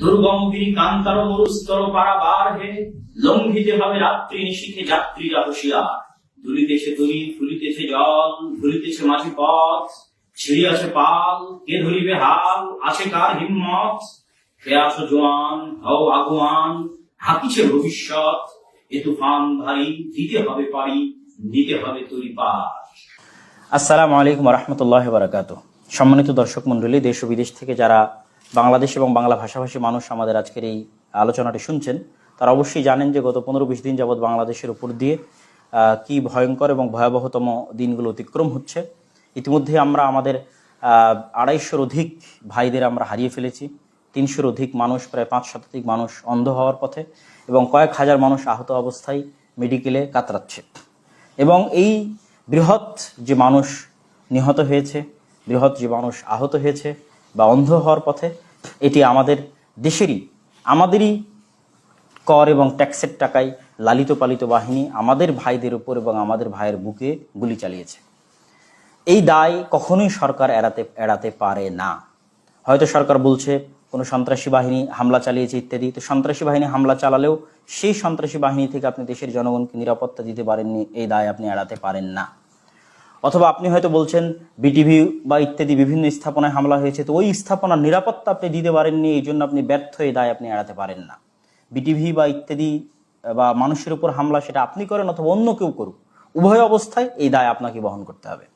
দুর্গম গিরি কান্তার মরুস্তর পারাবার হে, লঙ্ঘিতে হবে রাত্রি নিশীথে যাত্রীরা হুঁশিয়ার। দুলিতেছে তরি, ফুলিতেছে জল, ভুলিতেছে মাঝি পথ, ছিড়িয়াছে পাল, কে ধরিবে হাল, আছে কার হিম্মত? হে আছো জোয়ান, হও আগুয়ান, হাকিছে ভবিষ্যৎ। এ তুফান ভারী, দিতে হবে পারি, নিতে হবে তরি পার। আসসালামু আলাইকুম রহমতুল্লাহ বারাকাতুহু। সম্মানিত দর্শক মণ্ডলী, দেশ ও বিদেশ থেকে যারা বাংলাদেশ এবং বাংলা ভাষাভাষী মানুষ আমাদের আজকের এই আলোচনাটি শুনছেন, তারা অবশ্যই জানেন যে গত 15-20 দিন যাবৎ বাংলাদেশের উপর দিয়ে কি ভয়ঙ্কর এবং ভয়াবহতম দিনগুলো অতিক্রম হচ্ছে। ইতিমধ্যে আমরা আমাদের 250-র অধিক ভাইদের আমরা হারিয়ে ফেলেছি। 300-র অধিক মানুষ, প্রায় 5 শতাধিক মানুষ অন্ধ হওয়ার পথে, এবং কয়েক হাজার মানুষ আহত অবস্থায় মেডিকেলে কাতরাচ্ছে। এবং এই বৃহৎ যে মানুষ নিহত হয়েছে, বৃহৎ যে মানুষ আহত হয়েছে বা অন্ধ হওয়ার পথে, এটি আমাদের দেশেরই, আমাদেরই কর এবং ট্যাক্সের টাকায় লালিত পালিত বাহিনী আমাদের ভাইদের উপর এবং আমাদের ভাইয়ের বুকে গুলি চালিয়েছে। এই দায় কখনোই সরকার এড়াতে পারে না। হয়তো সরকার বলছে কোনো সন্ত্রাসী বাহিনী হামলা চালিয়েছে ইত্যাদি, তো সন্ত্রাসী বাহিনী হামলা চালালেও সেই সন্ত্রাসী বাহিনী থেকে আপনি দেশের জনগণকে নিরাপত্তা দিতে পারেননি, এই দায় আপনি এড়াতে পারেন না। অথবা আপনি হয়তো বলছেন বিটিভি বা ইত্যাদি বিভিন্ন স্থাপনায় হামলা হয়েছে, তো ওই স্থাপনার নিরাপত্তা আপনি দিতে পারেননি, এই জন্য আপনি ব্যর্থ, এই দায় আপনি এড়াতে পারেন না। বিটিভি বা ইত্যাদি বা মানুষের উপর হামলা, সেটা আপনি করেন অথবা অন্য কেউ করুক, উভয় অবস্থায় এই দায় আপনাকে বহন করতে হবে।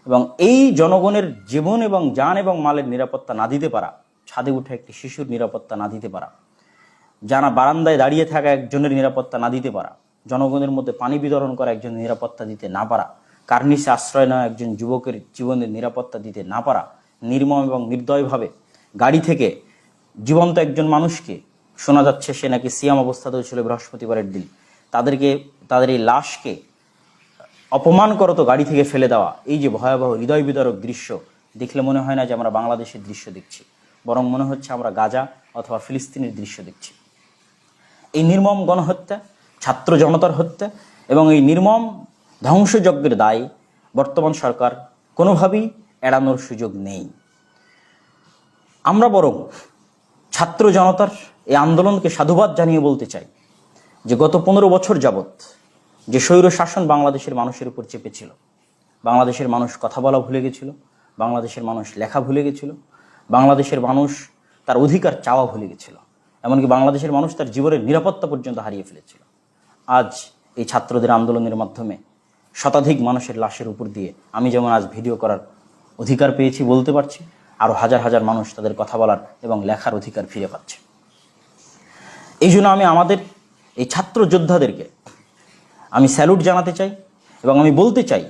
এবং এই জনগণের জীবন এবং জান এবং মালের নিরাপত্তা না দিতে পারা, ছাদে উঠে একটি শিশুর নিরাপত্তা না দিতে পারা, যারা বারান্দায় দাঁড়িয়ে থাকা একজনের নিরাপত্তা না দিতে পারা, জনগণের মধ্যে পানি বিতরণ করা একজনের নিরাপত্তা দিতে না পারা, কার্নিশে আশ্রয় নেওয়া একজন যুবকের জীবনের নিরাপত্তা দিতে না পারা, নির্মম এবং নির্দয়ভাবে গাড়ি থেকে জীবন্ত একজন মানুষকে, শোনা যাচ্ছে সে নাকি সিয়াম অবস্থাতেও ছিল বৃহস্পতিবারের দিন, তাদের এই লাশকে অপমান করত গাড়ি থেকে ফেলে দেওয়া, এই যে ভয়াবহ হৃদয় বিদারক দৃশ্য দেখলে মনে হয় না যে আমরা বাংলাদেশের দৃশ্য দেখছি, বরং মনে হচ্ছে আমরা গাজা অথবা ফিলিস্তিনের দৃশ্য দেখছি। এই নির্মম গণহত্যা, ছাত্র জনতার হত্যা এবং এই নির্মম ধ্বংসযজ্ঞের দায় বর্তমান সরকার কোনোভাবেই এড়ানোর সুযোগ নেই। আমরা বরং ছাত্র জনতার এই আন্দোলনকে সাধুবাদ জানিয়ে বলতে চাই যে গত 15 বছর যাবৎ যে স্বৈর শাসন বাংলাদেশের মানুষের উপর চেপেছিল, বাংলাদেশের মানুষ কথা বলা ভুলে গেছিল, বাংলাদেশের মানুষ লেখা ভুলে গেছিল, বাংলাদেশের মানুষ তার অধিকার চাওয়া ভুলে গেছিল, এমনকি বাংলাদেশের মানুষ তার জীবনের নিরাপত্তা পর্যন্ত হারিয়ে ফেলেছিল। আজ এই ছাত্রদের আন্দোলনের মাধ্যমে শতাধিক মানুষের লাশের উপর দিয়ে আমি যেমন আজ ভিডিও করার অধিকার পেয়েছি, বলতে পারছি, আরও হাজার হাজার মানুষ তাদের কথা বলার এবং লেখার অধিকার ফিরে পাচ্ছে। এই জন্য আমি আমাদের এই ছাত্র যোদ্ধাদেরকে আমি স্যালুট জানাতে চাই এবং আমি বলতে চাই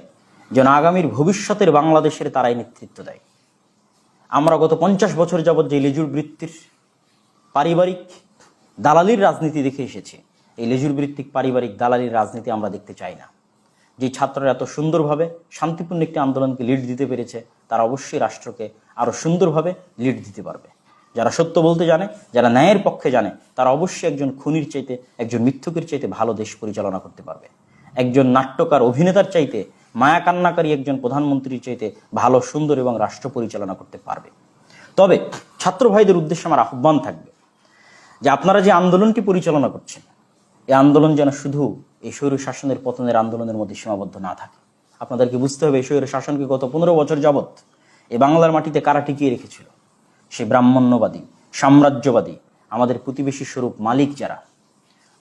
যেন আগামীর ভবিষ্যতের বাংলাদেশের তারাই নেতৃত্ব দেয়। আমরা গত 50 বছর যাবৎ যে লেজুর বৃত্তির পারিবারিক দালালির রাজনীতি দেখে এসেছি, এই লেজুর বৃত্তিক পারিবারিক দালালির রাজনীতি আমরা দেখতে চাই না। যে ছাত্ররা এত সুন্দরভাবে শান্তিপূর্ণ একটি আন্দোলনকে লিড দিতে পেরেছে, তারা অবশ্যই রাষ্ট্রকে আরও সুন্দরভাবে লিড দিতে পারবে। যারা সত্য বলতে জানে, যারা ন্যায়ের পক্ষে জানে, তারা অবশ্যই একজন খুনির চাইতে, একজন মিথ্যুকের চাইতে ভালো দেশ পরিচালনা করতে পারবে। একজন নাট্যকার অভিনেতার চাইতে, মায়া কান্নাকারী একজন প্রধানমন্ত্রীর চাইতে ভালো, সুন্দর এবং রাষ্ট্র পরিচালনা করতে পারবে। তবে ছাত্র ভাইদের উদ্দেশ্যে আমার আহ্বান থাকবে যে আপনারা যে আন্দোলনটি পরিচালনা করছেন, এই আন্দোলন যেন শুধু এই স্বৈর শাসনের পতনের আন্দোলনের মধ্যে সীমাবদ্ধ না থাকে। আপনাদেরকে বুঝতে হবে এই স্বৈর শাসনকে গত 15 বছর যাবৎ এই বাংলার মাটিতে কারা টিকিয়ে রেখেছিল। সেই ব্রাহ্মণ্যবাদী, সাম্রাজ্যবাদী, আমাদের প্রতিবেশী স্বরূপ মালিক যারা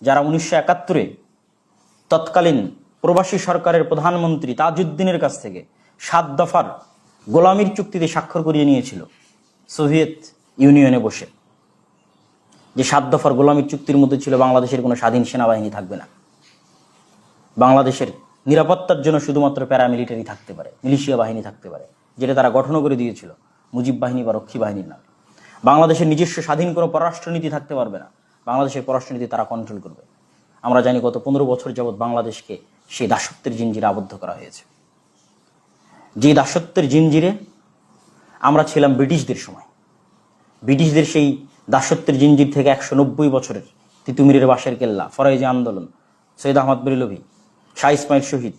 1971-এ তৎকালীন প্রবাসী সরকারের প্রধানমন্ত্রী তাজউদ্দিনের কাছ থেকে 7 দফার গোলামির চুক্তিতে স্বাক্ষর করিয়ে নিয়েছিল সোভিয়েত ইউনিয়নে বসে। যে 7 দফার গোলামির চুক্তির মধ্যে ছিল বাংলাদেশের কোনো স্বাধীন সেনাবাহিনী থাকবে না, বাংলাদেশের নিরাপত্তার জন্য শুধুমাত্র প্যারামিলিটারি থাকতে পারে, মিলিশিয়া বাহিনী থাকতে পারে, যেটা তারা গঠন করে দিয়েছিল মুজিব বাহিনী বা রক্ষী বাহিনীর নামে। বাংলাদেশের নিজস্ব স্বাধীন কোনো পররাষ্ট্রনীতি থাকতে পারবে না, বাংলাদেশের পররাষ্ট্রনীতি তারা কন্ট্রোল করবে। আমরা জানি গত 15 বছর যাবৎ বাংলাদেশকে সেই দাসত্বের জিঞ্জিরে আবদ্ধ করা হয়েছে। যে দাসত্বের জিঞ্জিরে আমরা ছিলাম ব্রিটিশদের সময়, ব্রিটিশদের সেই দাসত্বের জিঞ্জির থেকে 190 বছরের তিতুমিরের বাঁশের কেল্লা, ফরাইজি আন্দোলন, সৈয়দ আহমদ বেরলভী, শাহ ইসমাইল শহীদ,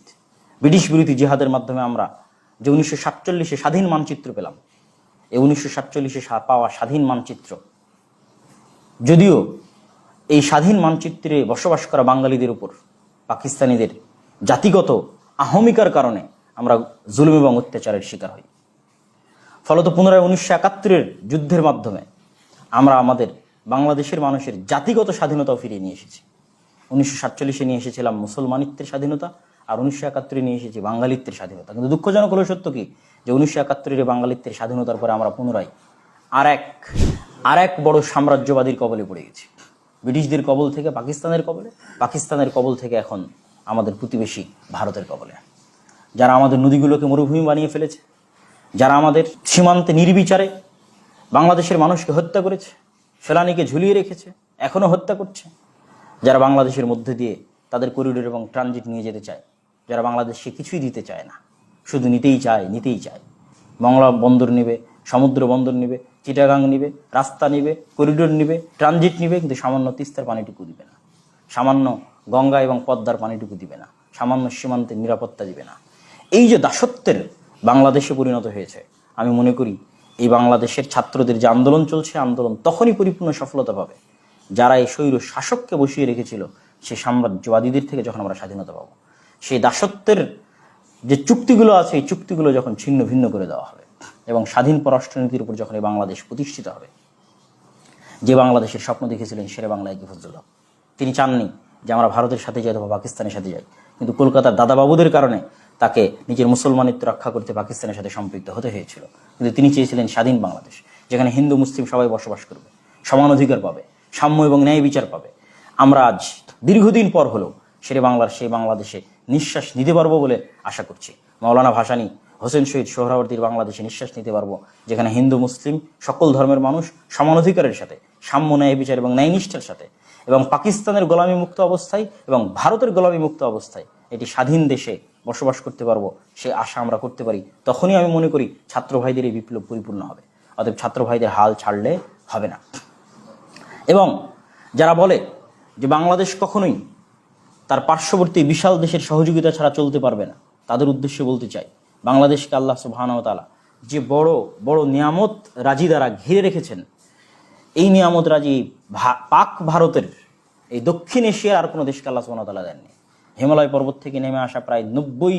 ব্রিটিশ বিরোধী জিহাদের মাধ্যমে আমরা যে 1947-এ স্বাধীন মানচিত্র পেলাম, এই 1947-এ পাওয়া স্বাধীন মানচিত্র যদিও এই স্বাধীন মানচিত্রে বসবাস করা বাঙালিদের উপর পাকিস্তানিদের জাতিগত আহমিকার কারণে আমরা জুলুম এবং অত্যাচারের শিকার হই। ফলত পুনরায় 1971-এর যুদ্ধের মাধ্যমে আমরা আমাদের বাংলাদেশের মানুষের জাতিগত স্বাধীনতাও ফিরিয়ে নিয়ে এসেছি। 1947-এ নিয়ে এসেছিলাম মুসলমানিত্বের স্বাধীনতা, আর 1971-এ নিয়ে এসেছি বাঙালিত্বের স্বাধীনতা। কিন্তু দুঃখজনক হলো সত্য কি, যে 1971-এর বাঙালিত্বের স্বাধীনতার পরে আমরা পুনরায় আর এক বড় সাম্রাজ্যবাদীর কবলে পড়ে গেছি। ব্রিটিশদের কবল থেকে পাকিস্তানের কবলে, পাকিস্তানের কবল থেকে এখন আমাদের প্রতিবেশী ভারতের কবলে, যারা আমাদের নদীগুলোকে মরুভূমি বানিয়ে ফেলেছে, যারা আমাদের সীমান্তে নির্বিচারে বাংলাদেশের মানুষকে হত্যা করেছে, ফেলানিকে ঝুলিয়ে রেখেছে, এখনও হত্যা করছে, যারা বাংলাদেশের মধ্যে দিয়ে তাদের করিডোর এবং ট্রানজিট নিয়ে যেতে চায়, যারা বাংলাদেশকে কিছুই দিতে চায় না, শুধু নিতেই চায়। বাংলা বন্দর নেবে, সমুদ্র বন্দর নেবে, চিটাগাং নিবে, রাস্তা নিবে, করিডোর নিবে, ট্রানজিট নিবে, কিন্তু সামান্য তিস্তার পানিটুকু দিবে না, সামান্য গঙ্গা এবং পদ্মার পানিটুকু দিবে না, সামান্য সীমান্তের নিরাপত্তা দিবে না। এই যে দাসত্বের বাংলাদেশে পরিণত হয়েছে, আমি মনে করি এই বাংলাদেশের ছাত্রদের যে আন্দোলন চলছে, আন্দোলন তখনই পরিপূর্ণ সফলতা পাবে যারা এই স্বৈর শাসককে বসিয়ে রেখেছিল সেই সাম্রাজ্যবাদীদের থেকে যখন আমরা স্বাধীনতা পাবো। সেই দাসত্বের যে চুক্তিগুলো আছে, এই চুক্তিগুলো যখন ছিন্ন ভিন্ন করে দেওয়া হবে এবং স্বাধীন পররাষ্ট্রনীতির উপর যখন এই বাংলাদেশ প্রতিষ্ঠিত হবে। যে বাংলাদেশের স্বপ্ন দেখেছিলেন শেরে বাংলা একে ফজলুল হক, তিনি চাননি যে আমরা ভারতের সাথে যাই অথবা পাকিস্তানের সাথে যাই, কিন্তু কলকাতার দাদাবাবুদের কারণে তাকে নিজের মুসলমানিত্ব রক্ষা করতে পাকিস্তানের সাথে সম্পৃক্ত হতে হয়েছিল। কিন্তু তিনি চেয়েছিলেন স্বাধীন বাংলাদেশ, যেখানে হিন্দু মুসলিম সবাই বসবাস করবে, সমান অধিকার পাবে, সাম্য এবং ন্যায় বিচার পাবে। আমরা আজ দীর্ঘদিন পর হলেও শেরে বাংলার সেই বাংলাদেশে নিঃশ্বাস নিতে পারবো বলে আশা করছি। মাওলানা ভাসানী, হোসেন শহীদ সোহরাওয়ার্দীর বাংলাদেশে নিঃশ্বাস নিতে পারবো, যেখানে হিন্দু মুসলিম সকল ধর্মের মানুষ সমান অধিকারের সাথে, সাম্য ন্যায় বিচার এবং ন্যায়নিষ্ঠার সাথে, এবং পাকিস্তানের গোলামি মুক্ত অবস্থায় এবং ভারতের গোলামি মুক্ত অবস্থায় এটি স্বাধীন দেশে বসবাস করতে পারবো, সে আশা আমরা করতে পারি। তখনই আমি মনে করি ছাত্র ভাইদের এই বিপ্লব পরিপূর্ণ হবে। অতএব ছাত্র ভাইদের হাল ছাড়লে হবে না। এবং যারা বলে যে বাংলাদেশ কখনোই তার পার্শ্ববর্তী বিশাল দেশের সহযোগিতা ছাড়া চলতে পারবে না, তাদের উদ্দেশ্যে বলতে চাই, বাংলাদেশকে আল্লাহ সুবহানাহু ওয়া তাআলা যে বড় বড় নিয়ামত রাজি দ্বারা ঘিরে রেখেছেন, এই নিয়ামত রাজি পাক ভারতের এই দক্ষিণ এশিয়ার আর কোনো দেশকে আল্লাহ সুবহানাহু ওয়া তাআলা দেননি। হিমালয় পর্বত থেকে নেমে আসা প্রায় 90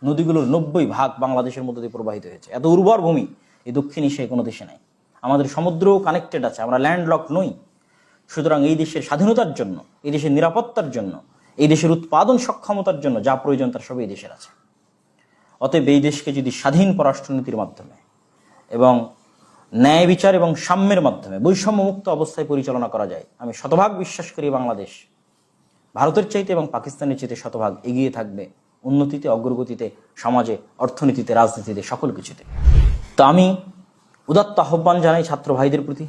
নদীগুলোর 90 ভাগ বাংলাদেশের মধ্যে দিয়ে প্রবাহিত হয়েছে। এত উর্বর ভূমি এই দক্ষিণ এশিয়ায় কোনো দেশে নাই। আমাদের সমুদ্রও কানেক্টেড আছে, আমরা ল্যান্ডলক নই। সুতরাং এই দেশের স্বাধীনতার জন্য, এই দেশের নিরাপত্তার জন্য, এই দেশের উৎপাদন সক্ষমতার জন্য যা প্রয়োজন তার সবই এই দেশের আছে। অতএব এই দেশকে যদি স্বাধীন পররাষ্ট্রনীতির মাধ্যমে এবং ন্যায় বিচার এবং সাম্যের মাধ্যমে বৈষম্য মুক্ত অবস্থায় পরিচালনা করা যায়, আমি শতভাগ বিশ্বাস করি বাংলাদেশ ভারতের চাইতে এবং পাকিস্তানের চাইতে শতভাগ এগিয়ে থাকবে উন্নতিতে, অগ্রগতিতে, সমাজে, অর্থনীতিতে, রাজনীতিতে, সকল কিছুতে। তো আমি উদাত্ত আহ্বান জানাই ছাত্র ভাইদের প্রতি,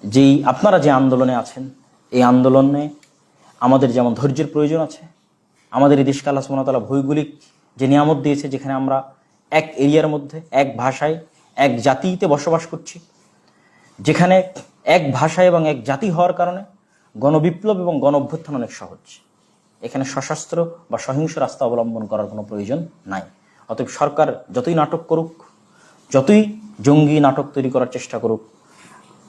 যেই আপনারা যে আন্দোলনে আছেন, এই আন্দোলনে আমাদের যেমন ধৈর্যের প্রয়োজন আছে, আমাদের এই দেশকে আল্লাহ সুবহানাহু ওয়া তাআলা ভৌগোলিক যে নিয়ামত দিয়েছে, যেখানে আমরা এক এরিয়ার মধ্যে এক ভাষায় এক জাতিতে বসবাস করছি, যেখানে এক ভাষা এবং এক জাতি হওয়ার কারণে গণবিপ্লব এবং গণ অভ্যুত্থান অনেক সহজ। এখানে সশস্ত্র বা সহিংস রাস্তা অবলম্বন করার কোনো প্রয়োজন নাই। অতএব সরকার যতই নাটক করুক, যতই জঙ্গি নাটক তৈরি করার চেষ্টা করুক,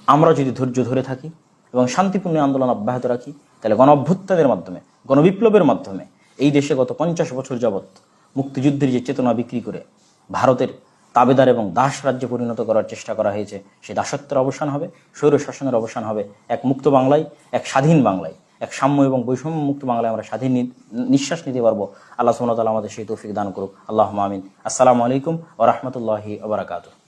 আমরা যদি ধৈর্য ধরে থাকি এবং শান্তিপূর্ণ আন্দোলন অব্যাহত রাখি, তাহলে গণ অভ্যুত্থানের মাধ্যমে, গণবিপ্লবের মাধ্যমে এই দেশে গত 50 বছর যাবৎ মুক্তিযুদ্ধের যে চেতনা বিক্রি করে ভারতের তাবেদার এবং দাস রাজ্যে পরিণত করার চেষ্টা করা হয়েছে, সেই দাসত্বের অবসান হবে, স্বৈর শাসনের অবসান হবে। এক মুক্ত বাংলায়, এক স্বাধীন বাংলায়, এক সাম্য এবং বৈষম্য মুক্ত বাংলায় আমরা স্বাধীন নিঃশ্বাস নিতে পারবো। আল্লাহ সুবহানাহু ওয়া তাআলা আমাদের সেই তৌফিক দান করুক। আল্লাহুম্মা আমিন। আসসালামু আলাইকুম ওয়া রাহমাতুল্লাহি ওয়া বারাকাতুহু।